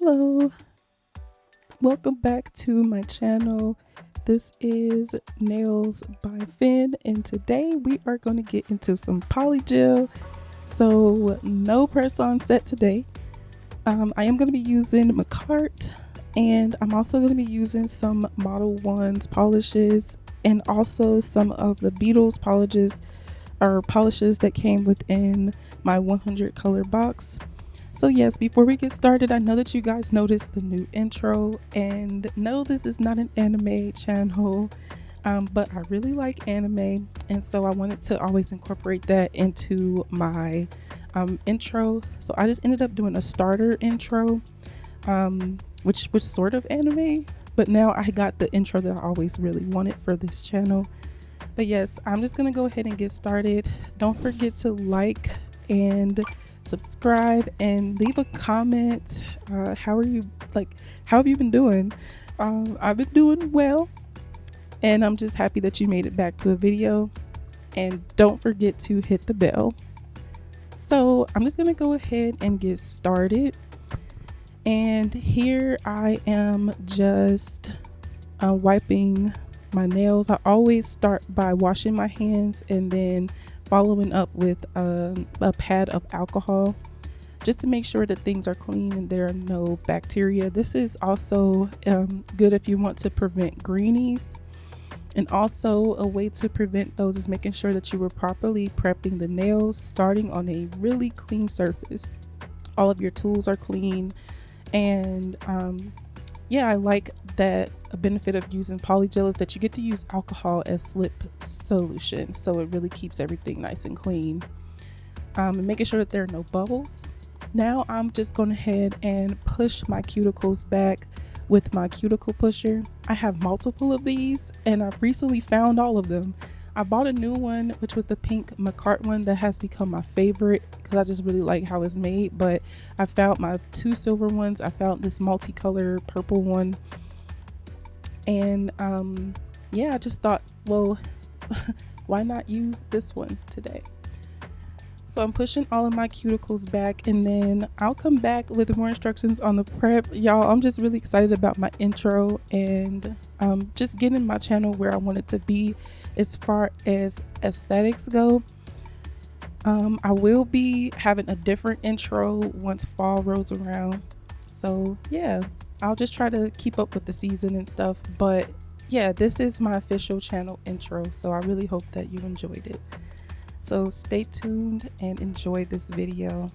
Hello, welcome back to my channel. This is Nails by Finn, and today we are going to get into some polygel. So no press on set today. I am going to be using McCart, and I'm also going to be using some Model 1's polishes and also some of the Beetles polishes that came within my 100 color box. So yes, before we get started, I know that you guys noticed the new intro, and no, this is not an anime channel, but I really like anime, and so I wanted to always incorporate that into my intro. So I just ended up doing a starter intro, which was sort of anime, but now I got the intro that I always really wanted for this channel. But yes, I'm just gonna go ahead and get started. Don't forget to like and subscribe and leave a comment. How have you been doing? I've been doing well, and I'm just happy that you made it back to a video. And don't forget to hit the bell. So I'm just gonna go ahead and get started. And here I am just wiping my nails. I always start by washing my hands and then following up with a pad of alcohol, just to make sure that things are clean and there are no bacteria. This is also good if you want to prevent greenies, and also a way to prevent those is making sure that you were properly prepping the nails, starting on a really clean surface. All of your tools are clean, and yeah, I like that a benefit of using polygel is that you get to use alcohol as slip solution, so it really keeps everything nice and clean, and making sure that there are no bubbles. Now I'm just going ahead and push my cuticles back with my cuticle pusher. I have multiple of these, and I've recently found all of them. I bought a new one, which was the pink McCart one that has become my favorite because I just really like how it's made. But I found my two silver ones. I found this multicolor purple one. And yeah, I just thought, well, why not use this one today? So I'm pushing all of my cuticles back, and then I'll come back with more instructions on the prep. Y'all, I'm just really excited about my intro and just getting my channel where I want it to be as far as aesthetics go. I will be having a different intro once fall rolls around. So yeah, I'll just try to keep up with the season and stuff. But yeah, this is my official channel intro, so I really hope that you enjoyed it. So stay tuned and enjoy this video.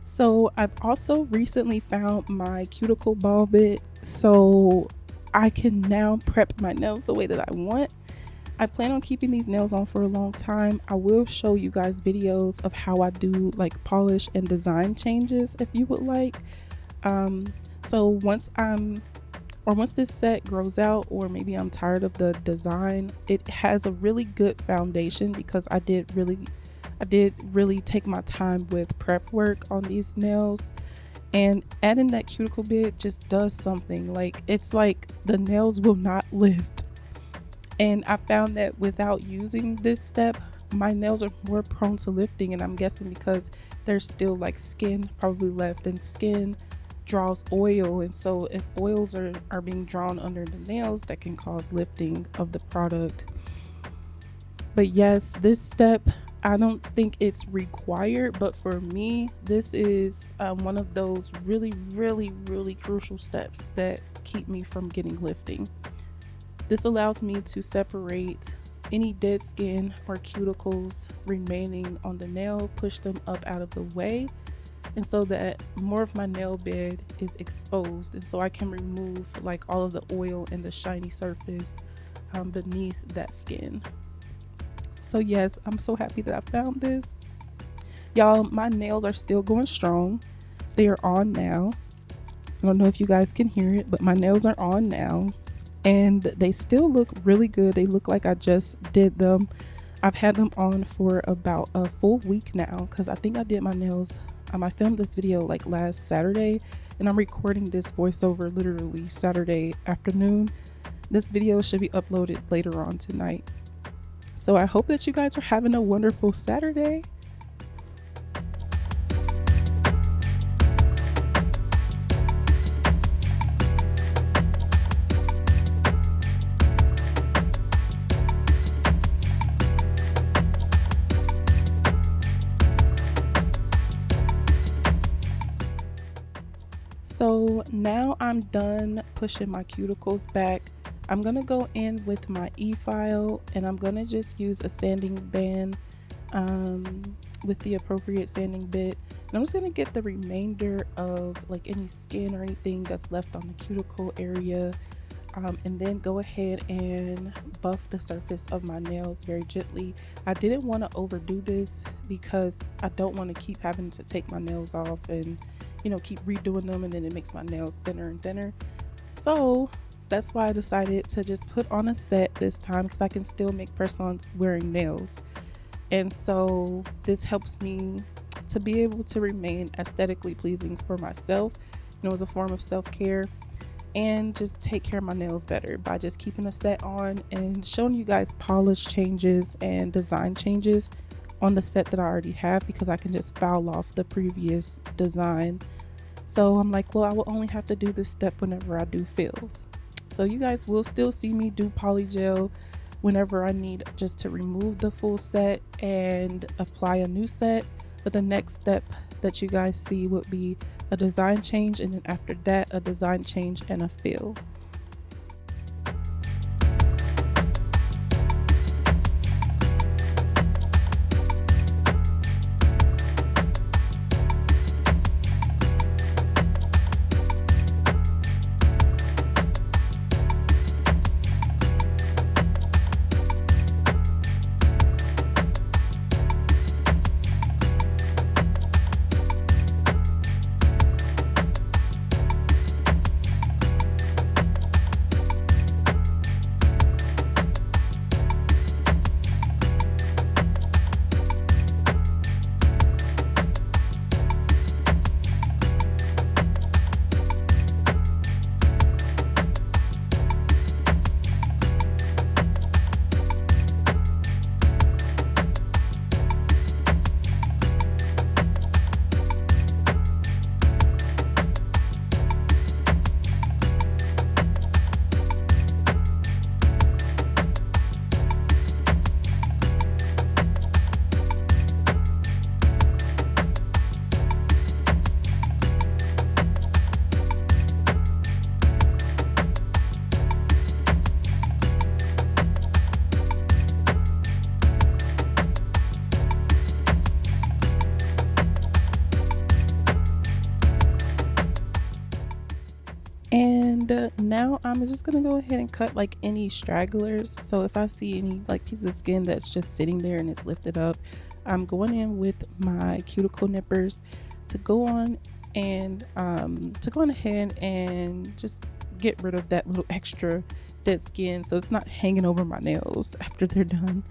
So I've also recently found my cuticle ball bit, so I can now prep my nails the way that I want. I plan on keeping these nails on for a long time. I will show you guys videos of how I do like polish and design changes if you would like. So once this set grows out, or maybe I'm tired of the design, it has a really good foundation because I did really take my time with prep work on these nails, and adding that cuticle bit just does something. Like, it's like the nails will not lift, and I found that without using this step, my nails are more prone to lifting, and I'm guessing because there's still like skin probably left, and skin draws oil, and so if oils are being drawn under the nails, that can cause lifting of the product. But yes, this step, I don't think it's required, but for me, this is one of those really crucial steps that keep me from getting lifting. This allows me to separate any dead skin or cuticles remaining on the nail, push them up out of the way, and so that more of my nail bed is exposed, and so I can remove like all of the oil and the shiny surface beneath that skin. So yes, I'm so happy that I found this. Y'all, my nails are still going strong. They are on now. I don't know if you guys can hear it, but my nails are on now, and they still look really good. They look like I just did them. I've had them on for about a full week now because I think I did my nails. I filmed this video like last Saturday, and I'm recording this voiceover literally Saturday afternoon. This video should be uploaded later on tonight. So I hope that you guys are having a wonderful Saturday. So now I'm done pushing my cuticles back. I'm gonna go in with my e-file and I'm gonna just use a sanding band with the appropriate sanding bit. And I'm just gonna get the remainder of like any skin or anything that's left on the cuticle area, and then go ahead and buff the surface of my nails very gently. I didn't want to overdo this because I don't want to keep having to take my nails off and keep redoing them, and then it makes my nails thinner and thinner. So that's why I decided to just put on a set this time, because I can still make press-ons wearing nails. And so this helps me to be able to remain aesthetically pleasing for myself, as a form of self-care, and just take care of my nails better by just keeping a set on and showing you guys polish changes and design changes on the set that I already have, because I can just file off the previous design. So I'm like, well, I will only have to do this step whenever I do fills. So you guys will still see me do polygel whenever I need just to remove the full set and apply a new set. But the next step that you guys see would be a design change, and then after that a design change and a fill. And now I'm just gonna go ahead and cut like any stragglers. So if I see any like pieces of skin that's just sitting there and it's lifted up, I'm going in with my cuticle nippers to go on and ahead and just get rid of that little extra dead skin, so it's not hanging over my nails after they're done,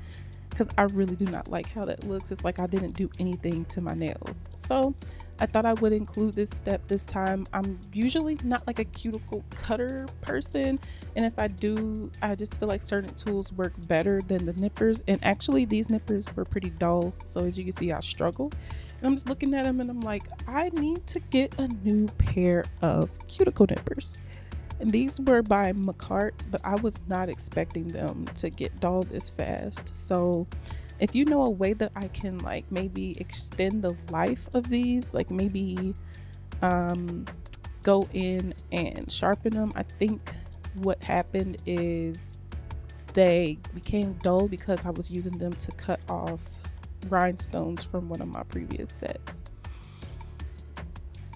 because I really do not like how that looks. It's like I didn't do anything to my nails. So I thought I would include this step this time. I'm usually not like a cuticle cutter person, and if I do, I just feel like certain tools work better than the nippers. And actually these nippers were pretty dull, so as you can see I struggle. And I'm just looking at them and I'm like, I need to get a new pair of cuticle nippers. And these were by McCart, but I was not expecting them to get dull this fast. So if you know a way that I can like maybe extend the life of these, like maybe go in and sharpen them. I think what happened is they became dull because I was using them to cut off rhinestones from one of my previous sets.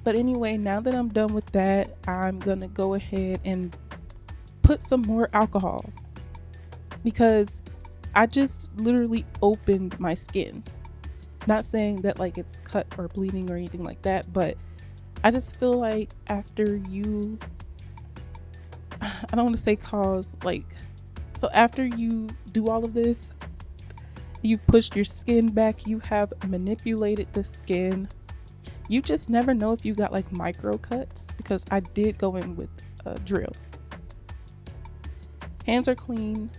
But anyway, now that I'm done with that, I'm gonna go ahead and put some more alcohol, because I just literally opened my skin. Not saying that like it's cut or bleeding or anything like that, but I just feel like after you, I don't want to say cause like, so after you do all of this, You've pushed your skin back, you have manipulated the skin. You just never know if you got like micro cuts, because I did go in with a drill. Hands are clean,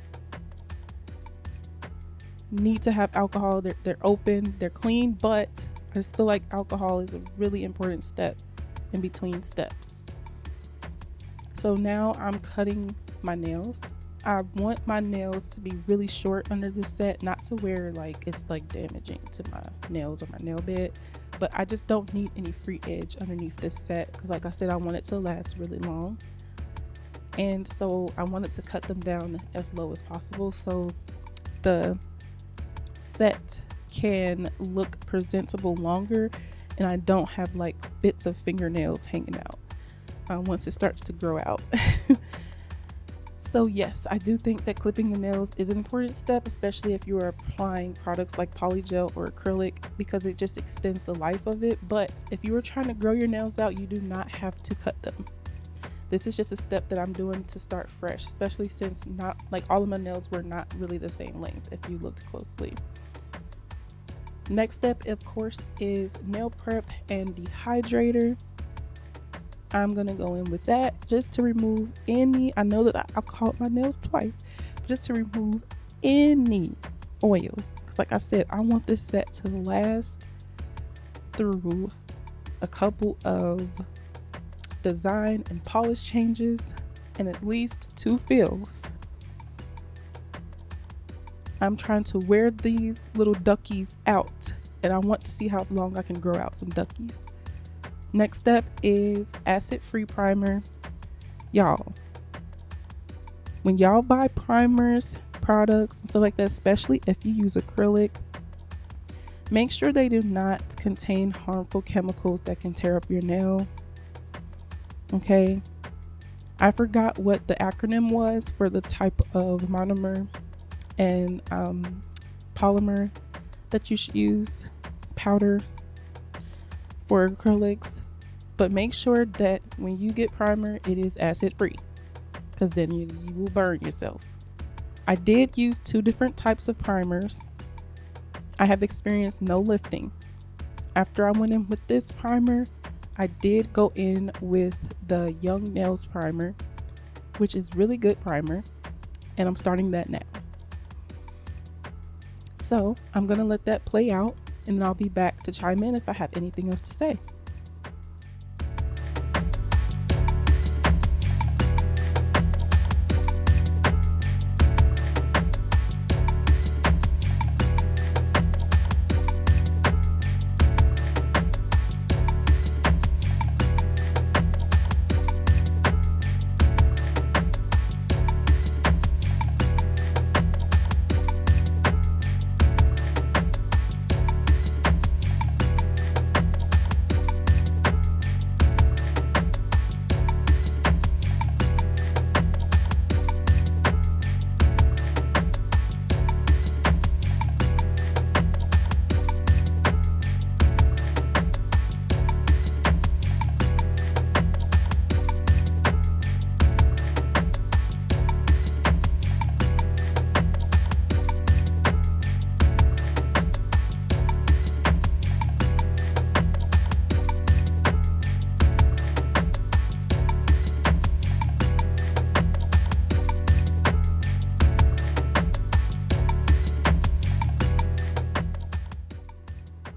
need to have alcohol. They're open, they're clean, but I just feel like alcohol is a really important step in between steps. So now I'm cutting my nails. I want my nails to be really short under the set, not to where like it's like damaging to my nails or my nail bed, but I just don't need any free edge underneath this set, because like I said, I want it to last really long. And so I wanted to cut them down as low as possible so the set can look presentable longer and I don't have like bits of fingernails hanging out once it starts to grow out. So yes, I do think that clipping the nails is an important step, especially if you are applying products like polygel or acrylic, because it just extends the life of it. But if you are trying to grow your nails out, you do not have to cut them. This is just a step that I'm doing to start fresh, especially since not like all of my nails were not really the same length if you looked closely. Next step, of course, is nail prep and dehydrator. I'm gonna go in with that just to remove any, I know that I alcoholed my nails twice, just to remove any oil. Because like I said, I want this set to last through a couple of design and polish changes and at least 2 fills. I'm trying to wear these little duckies out, and I want to see how long I can grow out some duckies. Next step is acid-free primer. Y'all, when y'all buy primers, products, and stuff like that, especially if you use acrylic, make sure they do not contain harmful chemicals that can tear up your nail. Okay, I forgot what the acronym was for the type of monomer and polymer that you should use, powder for acrylics, but make sure that when you get primer, it is acid free, because then you will burn yourself. I did use 2 different types of primers. I have experienced no lifting. After I went in with this primer, I did go in with the Young Nails primer, which is really good primer, and I'm starting that now. So I'm gonna let that play out, and then I'll be back to chime in if I have anything else to say.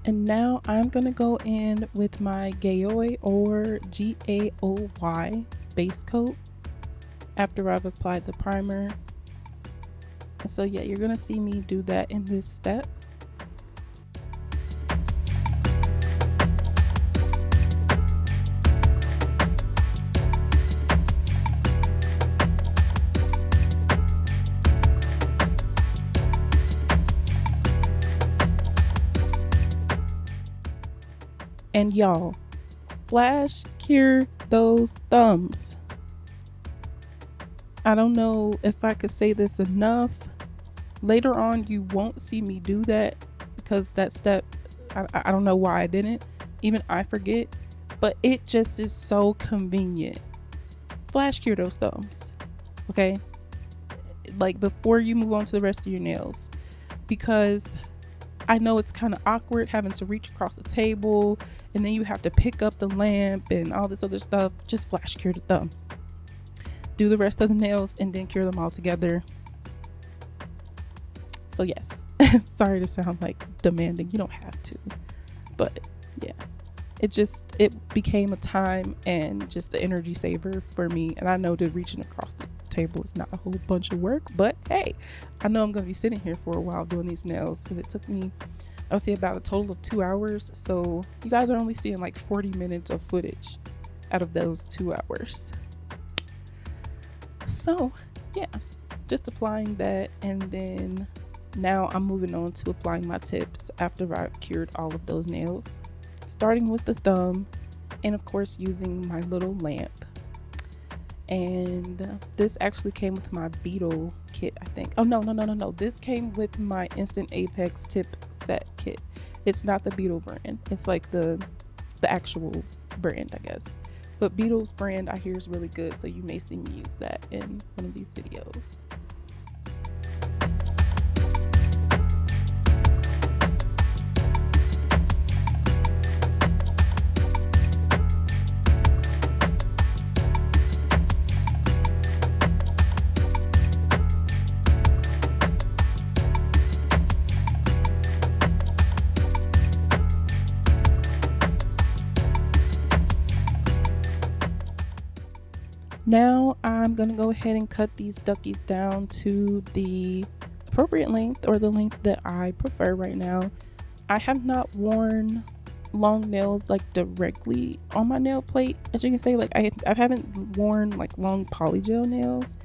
And now I'm gonna go in with my Gaoy or Gaoy base coat after I've applied the primer. And so yeah, you're gonna see me do that in this step. And y'all, flash cure those thumbs. I don't know if I could say this enough. Later on, you won't see me do that, because that step, I don't know why I didn't. Even I forget, but it just is so convenient. Flash cure those thumbs, okay? Like before you move on to the rest of your nails. because I know it's kind of awkward having to reach across the table and then you have to pick up the lamp and all this other stuff. Just flash cure the thumb. Do the rest of the nails and then cure them all together. So yes, sorry to sound like demanding. You don't have to, but yeah, it became a time and just the energy saver for me. And I know that reaching across the table is not a whole bunch of work, but hey, I know I'm going to be sitting here for a while doing these nails because it took me, I would say, about a total of 2 hours. So you guys are only seeing like 40 minutes of footage out of those 2 hours. So yeah, just applying that, and then now I'm moving on to applying my tips after I've cured all of those nails, starting with the thumb, and of course using my little lamp. And this actually came with my beetle kit, I think. Oh no, this came with my Instant Apex tip set kit. It's not the Beetle brand, it's like the actual brand, I guess. But Beetle's brand I hear is really good, so you may see me use that in one of these videos. Now I'm going to go ahead and cut these duckies down to the appropriate length, or the length that I prefer right now. I have not worn long nails like directly on my nail plate, as you can say. Like I haven't worn like long polygel nails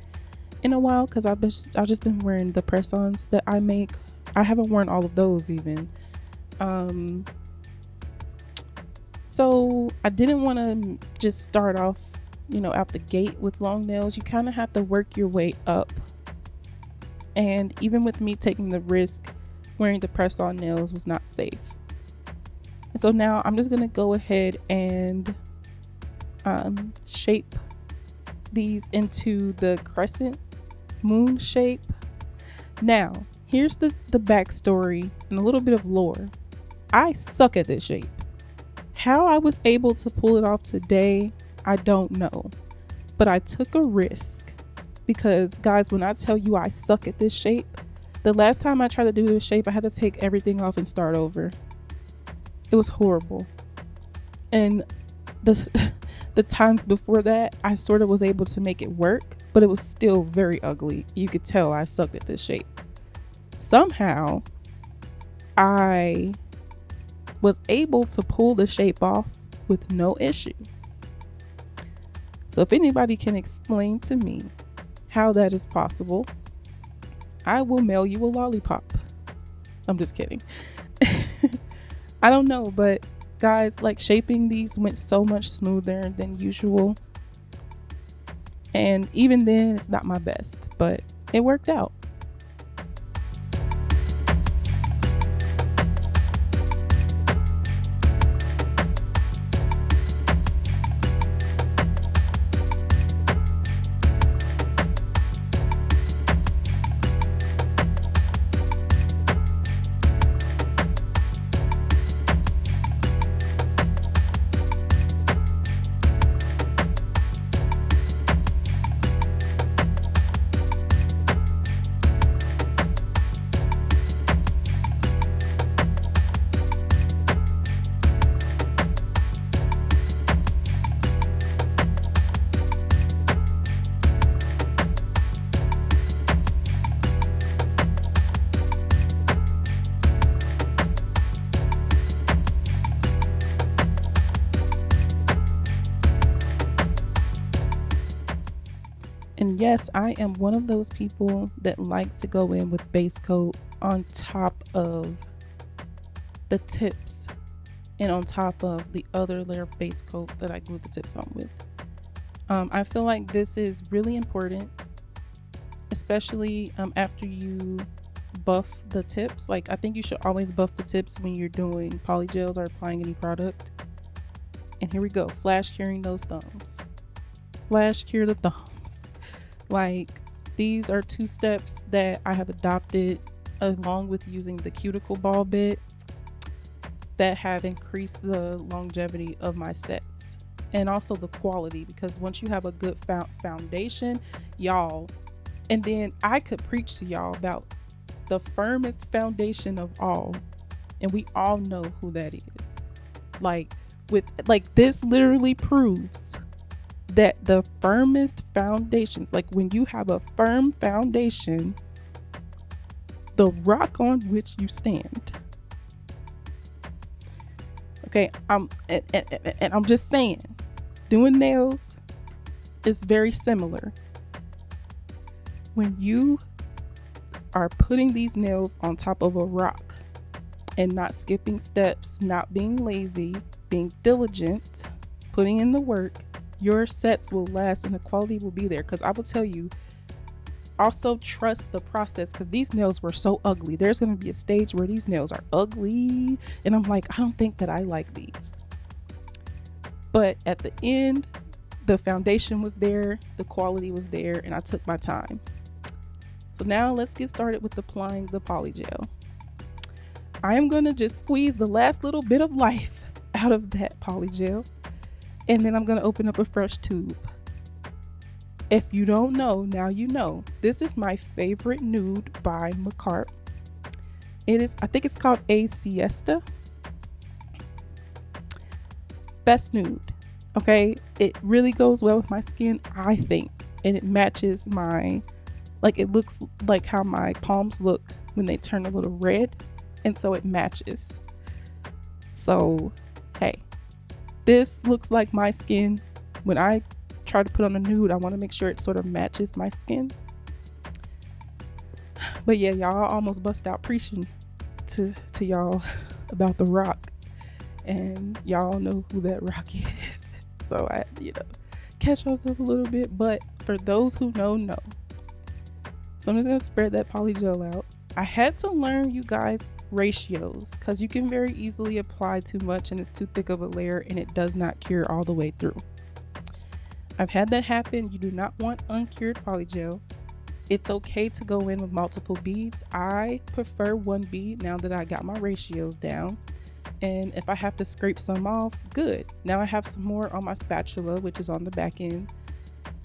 in a while because I've just been wearing the press-ons that I make. I haven't worn all of those even. So I didn't want to just start off, out the gate with long nails. You kind of have to work your way up. And even with me taking the risk, wearing the press-on nails was not safe. And so now I'm just going to go ahead and shape these into the crescent moon shape. Now, here's the backstory and a little bit of lore. I suck at this shape. How I was able to pull it off today, I don't know, but I took a risk because, guys, when I tell you I suck at this shape, the last time I tried to do this shape, I had to take everything off and start over. It was horrible. And the times before that, I sort of was able to make it work, but it was still very ugly. You could tell I sucked at this shape. Somehow, I was able to pull the shape off with no issue. So if anybody can explain to me how that is possible, I will mail you a lollipop. I'm just kidding. I don't know, but guys, like, shaping these went so much smoother than usual. And even then, it's not my best, but it worked out. And yes, I am one of those people that likes to go in with base coat on top of the tips and on top of the other layer of base coat that I glue the tips on with. I feel like this is really important, especially after you buff the tips. Like, I think you should always buff the tips when you're doing polygels or applying any product. And here we go, flash curing those thumbs. Flash cure the thumbs. Like, these are 2 steps that I have adopted along with using the cuticle ball bit, that have increased the longevity of my sets and also the quality, because once you have a good foundation, y'all, and then I could preach to y'all about the firmest foundation of all, and we all know who that is. Like this literally proves that the firmest foundations, like when you have a firm foundation, the rock on which you stand. Okay, and I'm just saying, doing nails is very similar. When you are putting these nails on top of a rock and not skipping steps, not being lazy, being diligent, putting in the work, your sets will last and the quality will be there. Because I will tell you, also trust the process, because these nails were so ugly. There's going to be a stage where these nails are ugly and I'm like, I don't think that I like these. But at the end, the foundation was there, the quality was there, and I took my time. So now let's get started with applying the Polygel. I am going to just squeeze the last little bit of life out of that Polygel, and then I'm going to open up a fresh tube. If you don't know, now you know. This is my favorite nude by McCart. It is, I think it's called A Siesta. Best nude. Okay, it really goes well with my skin, I think, and it matches my, like, it looks like how my palms look when they turn a little red, and so it matches. So hey, this looks like my skin. When I try to put on a nude, I want to make sure it sort of matches my skin. But yeah, y'all, almost bust out preaching to y'all about the rock, and y'all know who that rock is. So I, catch yourself a little bit, but for those who know. So I'm just gonna spread that Polygel out. I had to learn, you guys, ratios, because you can very easily apply too much and it's too thick of a layer and it does not cure all the way through. I've had that happen. You do not want uncured Polygel. It's okay to go in with multiple beads. I prefer one bead now that I got my ratios down. And if I have to scrape some off, good. Now I have some more on my spatula, which is on the back end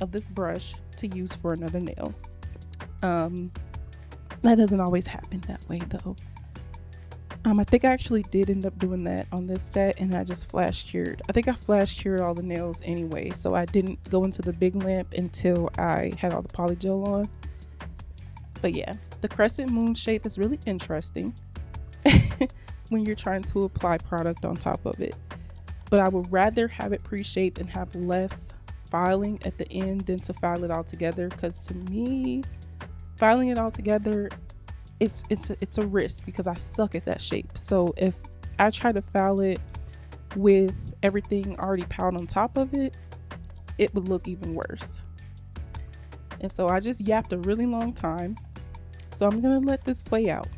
of this brush, to use for another nail. That doesn't always happen that way though. I think I actually did end up doing that on this set, and I just flash cured. I think I flash cured all the nails anyway, so I didn't go into the big lamp until I had all the Polygel on. But yeah, the crescent moon shape is really interesting when you're trying to apply product on top of it. But I would rather have it pre-shaped and have less filing at the end than to file it all together, because to me, filing it all together, it's a risk because I suck at that shape. So if I try to file it with everything already piled on top of it, it would look even worse. And so I just yapped a really long time. So I'm gonna let this play out.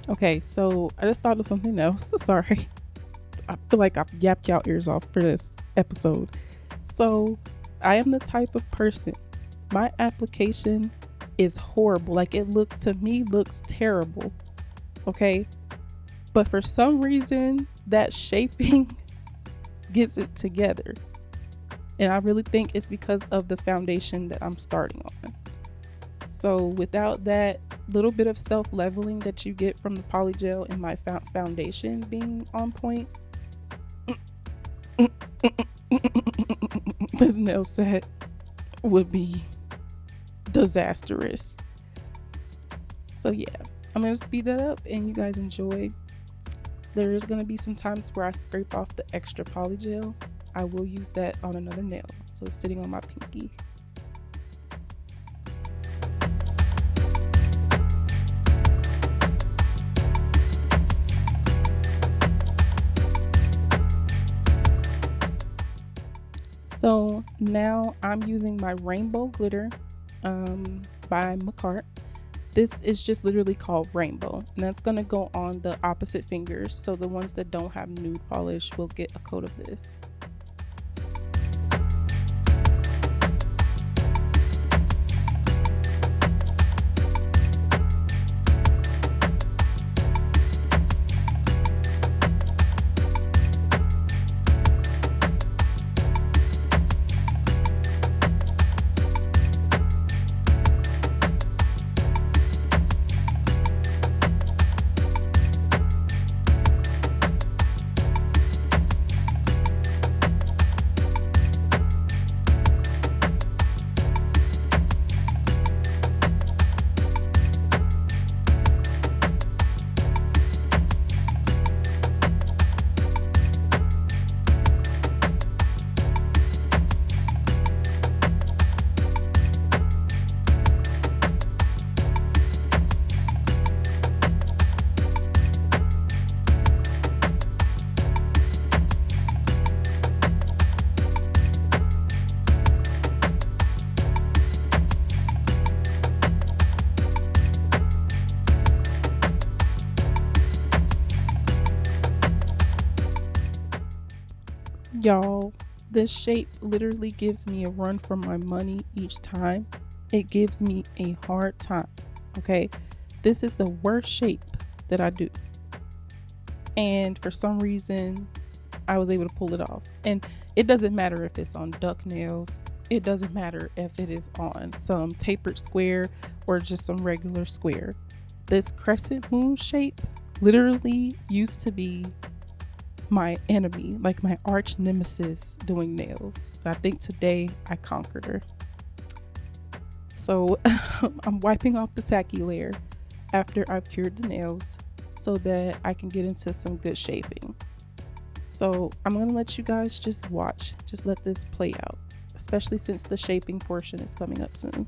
Okay, so I just thought of something else. Sorry. I feel like I've yapped y'all ears off for this episode. So I am the type of person, my application is horrible. Like, it looks terrible. Okay. But for some reason, that shaping gets it together. And I really think it's because of the foundation that I'm starting on. So without that little bit of self-leveling that you get from the Polygel and my foundation being on point, this nail set would be disastrous. So yeah, I'm gonna speed that up and you guys enjoy. There's gonna be some times where I scrape off the extra polygel. I will use that on another nail, so it's sitting on my pinky. So now I'm using my rainbow glitter by Macart. This is just literally called Rainbow, and that's going to go on the opposite fingers, so the ones that don't have nude polish will get a coat of this. Y'all, this shape literally gives me a run for my money each time. It gives me a hard time, okay? This is the worst shape that I do. And for some reason, I was able to pull it off. And it doesn't matter if it's on duck nails. It doesn't matter if it is on some tapered square or just some regular square. This crescent moon shape literally used to be my enemy, like my arch nemesis doing nails. But I think today I conquered her. So I'm wiping off the tacky layer after I've cured the nails so that I can get into some good shaping. So I'm gonna let you guys just watch, just let this play out, especially since the shaping portion is coming up soon.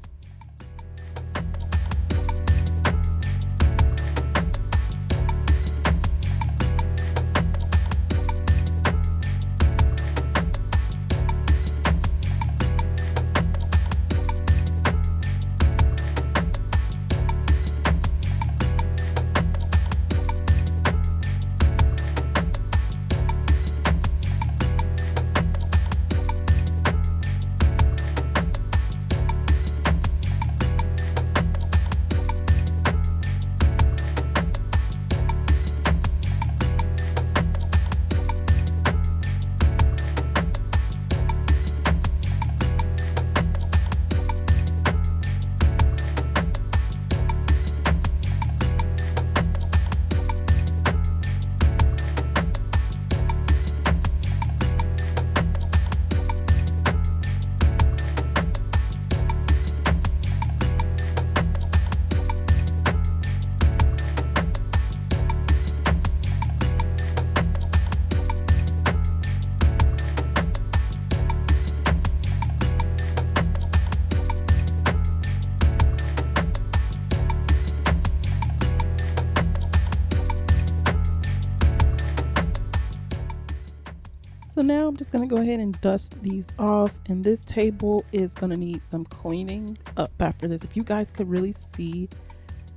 So now I'm just gonna go ahead and dust these off, and this table is gonna need some cleaning up after this. If you guys could really see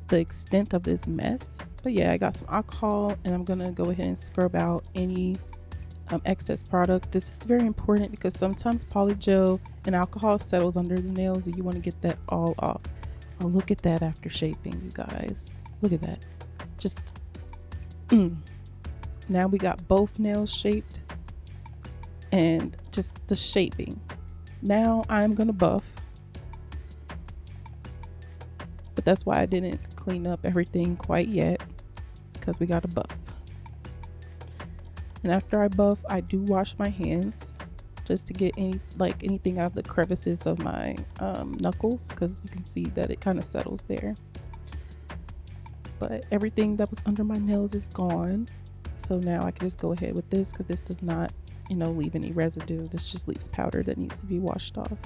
the extent of this mess. But yeah, I got some alcohol and I'm gonna go ahead and scrub out any excess product. This is very important because sometimes polygel and alcohol settles under the nails and you want to get that all off. Oh, look at that after shaping, you guys. Look at that. Just now we got both nails shaped and just the shaping. Now I'm gonna buff, but that's why I didn't clean up everything quite yet, because we got to buff. And after I buff, I do wash my hands just to get anything out of the crevices of my knuckles, because you can see that it kind of settles there. But everything that was under my nails is gone. So now I can just go ahead with this, because this does not, leave any residue. This just leaves powder that needs to be washed off.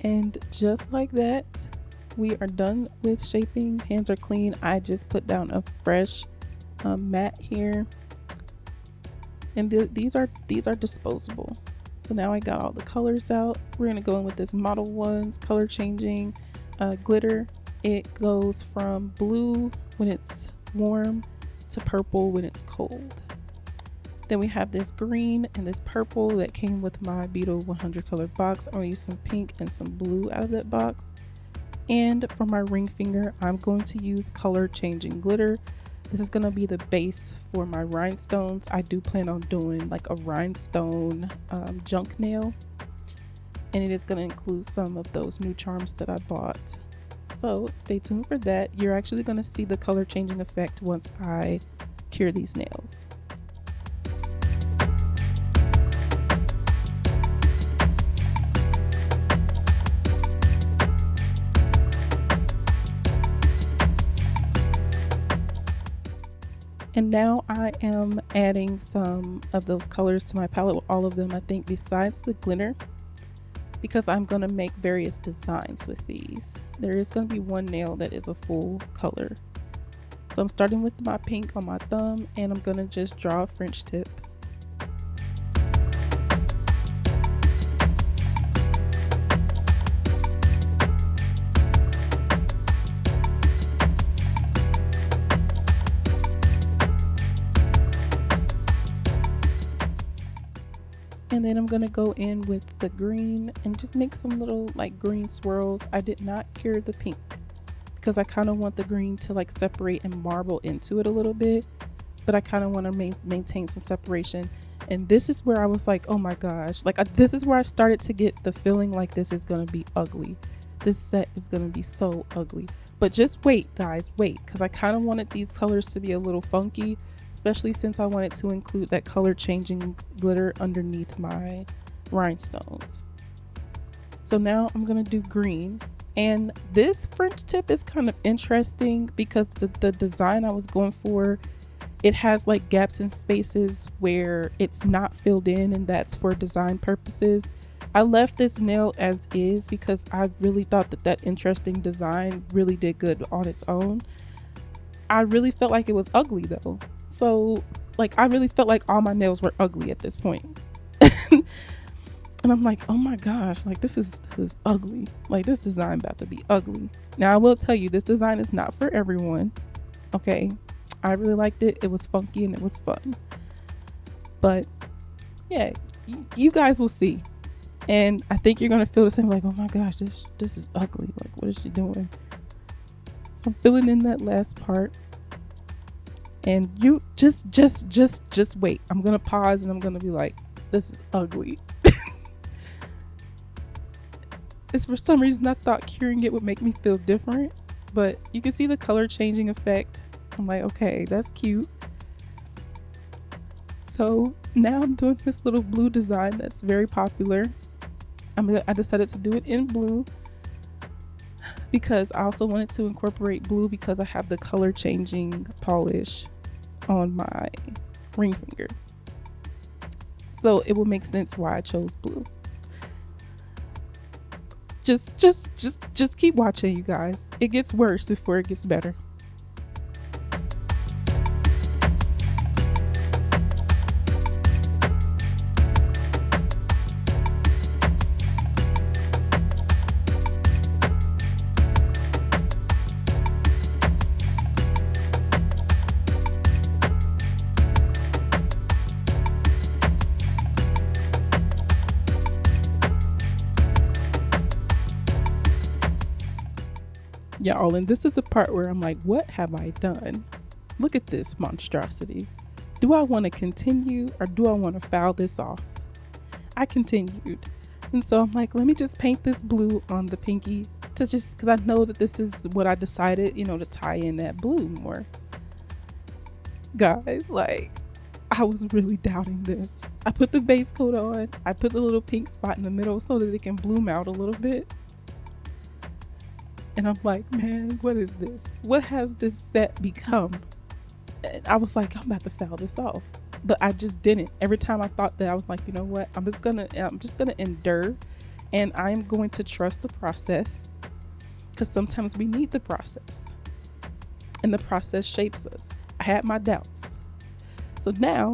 And just like that, we are done with shaping. Hands are clean. I just put down a fresh mat here, and these are disposable. So now I got all the colors out. We're gonna go in with this Model Ones color changing glitter. It goes from blue when it's warm to purple when it's cold. Then we have this green and this purple that came with my Beetle 100 color box. I'm gonna use some pink and some blue out of that box. And for my ring finger, I'm going to use color changing glitter. This is gonna be the base for my rhinestones. I do plan on doing like a rhinestone junk nail, and it is gonna include some of those new charms that I bought. So stay tuned for that. You're actually gonna see the color changing effect once I cure these nails. And now I am adding some of those colors to my palette, all of them I think besides the glitter, because I'm going to make various designs with these. There is going to be one nail that is a full color. So I'm starting with my pink on my thumb, and I'm going to just draw a French tip. And then I'm gonna go in with the green and just make some little like green swirls. I did not cure the pink because I kind of want the green to like separate and marble into it a little bit, but I kind of want to maintain some separation. And this is where I was like, oh my gosh, this is where I started to get the feeling like this is gonna be ugly. This set is gonna be so ugly. But just wait, guys, wait, because I kind of wanted these colors to be a little funky, especially since I wanted to include that color changing glitter underneath my rhinestones. So now I'm gonna do green, and this French tip is kind of interesting because the design I was going for, it has like gaps and spaces where it's not filled in, and that's for design purposes. I left this nail as is because I really thought that interesting design really did good on its own. I really felt like it was ugly though. So like I really felt like all my nails were ugly at this point. And I'm like, oh my gosh, like this is ugly. Like this design about to be ugly. Now I will tell you, this design is not for everyone. Okay. I really liked it. It was funky and it was fun. But yeah, you guys will see. And I think you're gonna feel the same, like, oh my gosh, this is ugly. Like, what is she doing? So I'm filling in that last part. And you just wait. I'm gonna pause and I'm gonna be like, this is ugly. It's for some reason I thought curing it would make me feel different, but you can see the color changing effect. I'm like, okay, that's cute. So now I'm doing this little blue design that's very popular. I decided to do it in blue because I also wanted to incorporate blue because I have the color changing polish on my ring finger. So it will make sense why I chose blue. Just keep watching, you guys. It gets worse before it gets better. Y'all, and this is the part where I'm like, what have I done? Look at this monstrosity. Do I want to continue or do I want to foul this off? I continued. And so I'm like, let me just paint this blue on the pinky to just, because I know that this is what I decided, to tie in that blue more. Guys, like, I was really doubting this. I put the base coat on. I put the little pink spot in the middle so that it can bloom out a little bit. And I'm like, man, what is this? What has this set become? And I was like, I'm about to foul this off. But I just didn't. Every time I thought that, I was like, you know what? I'm just gonna endure, and I'm going to trust the process, because sometimes we need the process, and the process shapes us. I had my doubts. So now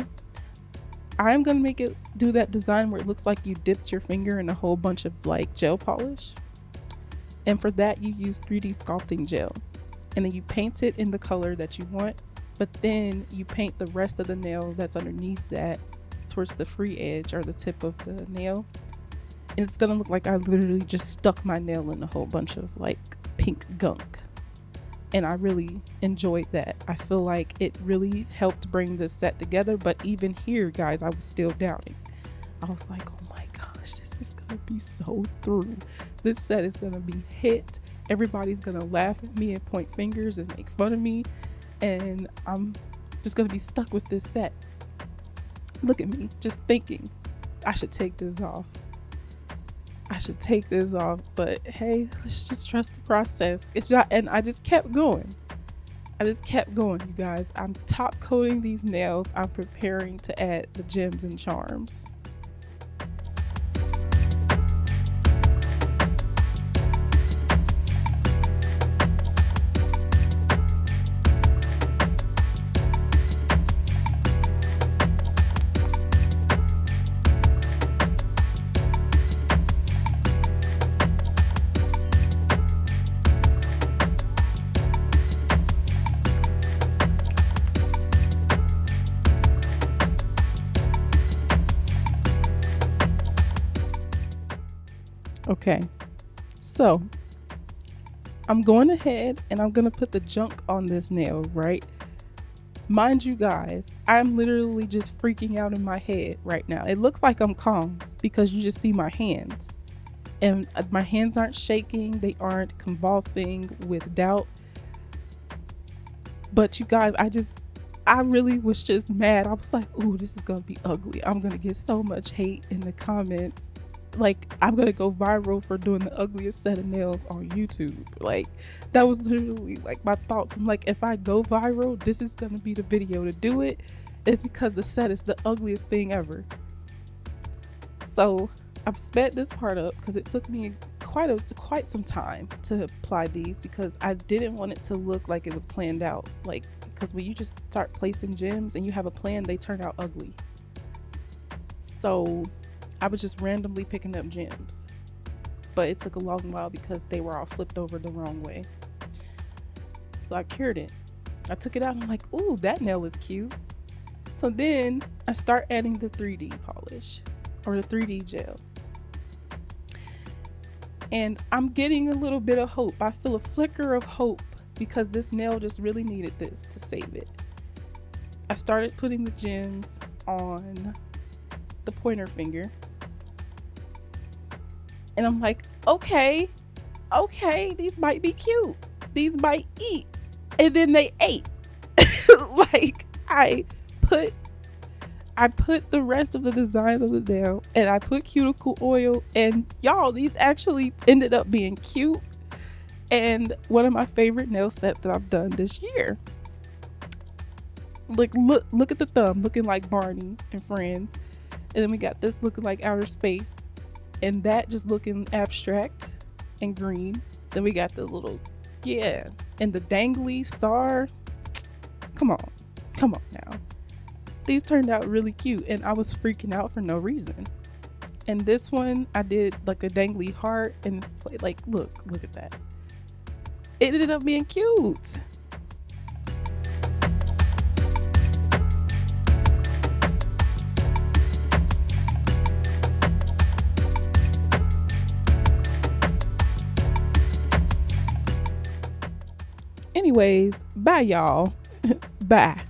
I'm gonna make it do that design where it looks like you dipped your finger in a whole bunch of like gel polish. And for that, you use 3D sculpting gel, and then you paint it in the color that you want, but then you paint the rest of the nail that's underneath that towards the free edge or the tip of the nail. And it's gonna look like I literally just stuck my nail in a whole bunch of like pink gunk. And I really enjoyed that. I feel like it really helped bring this set together. But even here, guys, I was still doubting. I was like, oh my gosh, this is gonna be so through. This set is gonna be hit. Everybody's gonna laugh at me and point fingers and make fun of me. And I'm just gonna be stuck with this set. Look at me, just thinking I should take this off. But hey, let's just trust the process. And I just kept going. You guys. I'm top coating these nails. I'm preparing to add the gems and charms. Okay, so I'm going ahead and I'm gonna put the junk on this nail, right? Mind you guys, I'm literally just freaking out in my head right now. It looks like I'm calm because you just see my hands, and my hands aren't shaking, they aren't convulsing with doubt. But you guys, I really was just mad. I was like, ooh, this is gonna be ugly. I'm gonna get so much hate in the comments. Like, I'm gonna go viral for doing the ugliest set of nails on YouTube. Like, that was literally like my thoughts. I'm like, if I go viral, this is gonna be the video to do it. It's because the set is the ugliest thing ever. So I've sped this part up because it took me quite some time to apply these, because I didn't want it to look like it was planned out. Like, because when you just start placing gems and you have a plan, they turn out ugly. So I was just randomly picking up gems, but it took a long while because they were all flipped over the wrong way. So I cured it. I took it out and I'm like, ooh, that nail is cute. So then I start adding the 3D polish or the 3D gel. And I'm getting a little bit of hope. I feel a flicker of hope because this nail just really needed this to save it. I started putting the gems on the pointer finger. And I'm like, okay, these might be cute. These might eat. And then they ate. Like, I put the rest of the designs of the nail, and I put cuticle oil, and y'all, these actually ended up being cute. And one of my favorite nail sets that I've done this year. Like, look at the thumb looking like Barney and Friends. And then we got this looking like outer space. And that just looking abstract and green. Then we got the little, and the dangly star. Come on now. These turned out really cute, and I was freaking out for no reason. And this one, I did like a dangly heart, and it's like, look at that. It ended up being cute. Anyways, bye y'all. Bye.